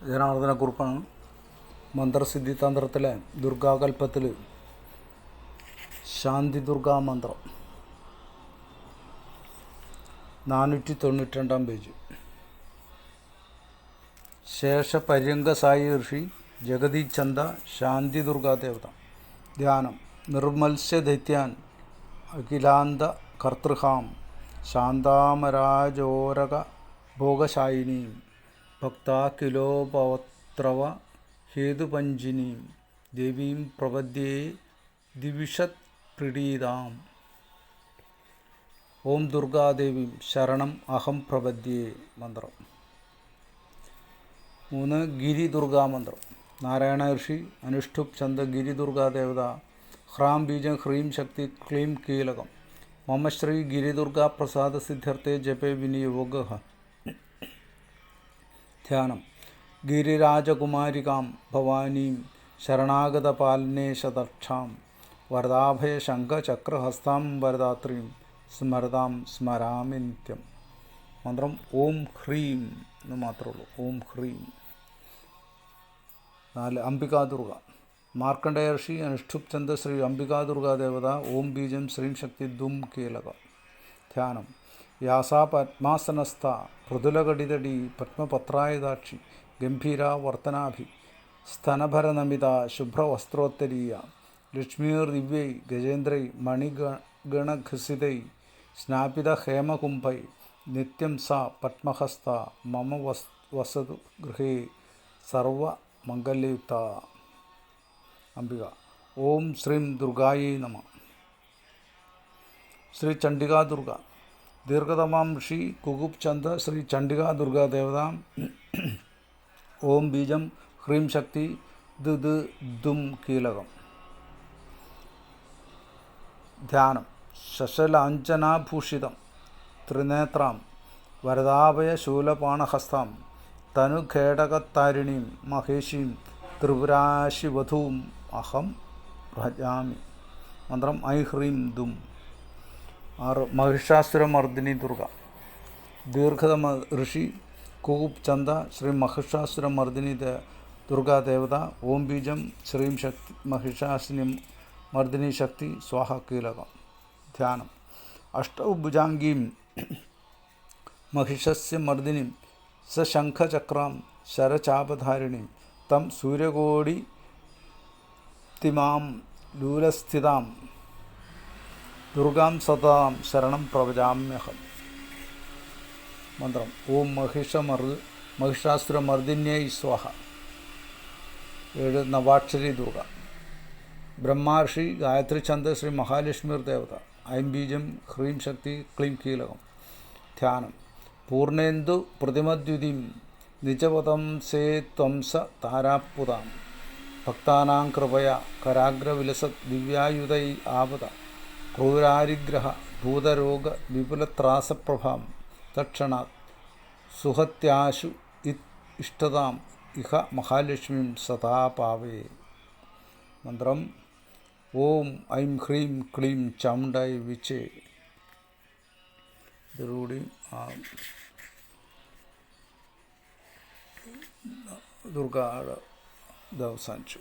ജനാർദ്ദനക്കുറുപ്പാണ്. മന്ത്രസിദ്ധി തന്ത്രത്തിലെ ദുർഗാകൽപ്പത്തിൽ ശാന്തി ദുർഗാ മന്ത്രം 492 പേജ്. ശേഷപര്യങ്ക സായി ഋഷി ജഗതി ചന്ദ ശാന്തി ദുർഗാ ദേവത. ധ്യാനം. നിർമത്സ്യ ദൈത്യാൻ അഖിലാന്ത കർത്തൃഹാം ശാന്താമരാജോരക ഭോഗശായിനീം ഭക്താഖിലോപവത്രവ ഹേതുപഞ്ചിനീം ദേവീം പ്രപദ്യേ ദിവിഷത് പ്രീഡീതാം. ഓം ദുർഗാദേവീം ശരണം അഹം പ്രപദ്യേ. മന്ത്രം 3. ഗിരി ദുർഗാ മന്ത്രം. നാരായണ ഋഷി അനുഷ്ഠുപ് ചന്ദ ഗിരി ദുർഗാ ദേവത. ഹ്രാം ബീജം ഹ്രീം ശക്തി ക്ലീം കീലകം. മമ ശ്രീ ഗിരി ദുർഗാ പ്രസാദ സിദ്ധ്യർത്ഥേ ജപേ വിനിയോഗ. ധ്യാനം. ഗിരിരാജകുമാരികാം ഭവാനീം ശരണാഗത പാലനേശദക്ഷാം വരദാഭയ ശംഖചക്രഹസ്താം വരദാത്രീം സ്മരതാം സ്മരാമി നിത്യം. മന്ത്രം ഓം ഹ്രീം എന്ന് മാത്രമേ ഉള്ളൂ. ഓം ഹ്രീം. 4. അംബികാ ദുർഗ. മാർക്കണ്ഡേയ ഋഷി അനുഷ്ഠുപ് ചന്ദ ശ്രീ അംബികാ ദുർഗാ ദേവത. ഓം ബീജം ശ്രീം ശക്തി ദും കീലക. ധ്യാനം. യാസാ പദ്മാസനസ്ഥ മൃദുലകടിതടി പത്മപത്രായതാക്ഷി ഗംഭീര വർത്തനാഭി സ്തനഭരനമിത ശുഭ്രവസ്ത്രോത്തരീയ ലക്ഷ്മീർ ദിവ്യൈ ഗജേന്ദ്രൈ മണിഗണഘസിതൈ സ്നാപിത ഹേമകുംഭൈ നിത്യം സാ പത്മഹസ്ത മമ വസതു ഗൃഹേ സർവമംഗല്യയുക്ത. അംബിക. ഓം ശ്രീം ദുർഗായൈ നമ. ശ്രീ ചണ്ഡികാ ദുർഗ. ദീർഘതമാം ഋഷി കുകുബ് ചന്ദ ശ്രീ ചണ്ഡികാ ദുർഗാ ദേവത. ഓം ബീജം ഹ്രീം ശക്തി ദും കീലകം. ധ്യാനം. ശശലാഞ്ജനാഭൂഷിതം ത്രിനേത്രാം വരദാഭയ ശൂലപാണഹസ്താം തനുഖേടകത്താരിണീം മഹേഷീം ത്രിപുരാശിവധൂം അഹം ഭജാമി. മന്ത്രം ഐ ഹ്രീം ദും. 6. മഹിഷാസുരമർദിനി ദുർഗ. ദീർഘതമ ഋഷി കുകുബ് ചന്ദ ശ്രീ മഹിഷാസുരമർദിനി ദുർഗാ ദേവത. ഓം ബീജം ശ്രീം ശക്തി മഹിഷാസുനി മർദിനി ശക്തി സ്വാഹ കീലകം. ധ്യാനം. അഷ്ടഭുജാംഗീം മഹിഷസ്യ മർദിനിം സശംഖചക്രാം ശരചാപധാരിണീം തം സൂര്യകോടിതിമാം ലൂലസ്ഥിതാം ദുർഗാം സതാം ശരണം പ്രവചാമ്യഹം. മന്ത്രം ഓം മഹിഷാസുരമർദിന്യൈ സ്വാഹ. 7. നവാക്ഷരി ദുർഗ. ബ്രഹ്മർഷി ഗായത്രി ചന്ദ ശ്രീ മഹാലക്ഷ്മീർ ദേവത. ഐം ബീജം ഹ്രീം ശക്തി ക്ലീം കീലകം. ധ്യാനം. പൂർണേന്ദു പ്രതിമദ്യുതിം നിജപദം സേ ത്വംസ താരാപ്പുതാം ഭക്താനാം കൃപയ കരാഗ്രവിലസത് ദിവ്യായുധൈ ആപത ക്രൂരാരിഗ്രഹ ഭൂതരോഗ വിപുലത്രാസപ്രഭാം തക്ഷണാത് സുഹത്യാശു ഇഷ്ടതാം ഇഹ മഹാലക്ഷ്മീം സദാ പാവേ. മന്ത്രം ഓം ഐം ഹ്രീം ക്ലീം ചാമുണ്ഡായ വിച്ചേ. ഇതോടുകൂടി ദുർഗ ഇത് അവസാനിച്ചു.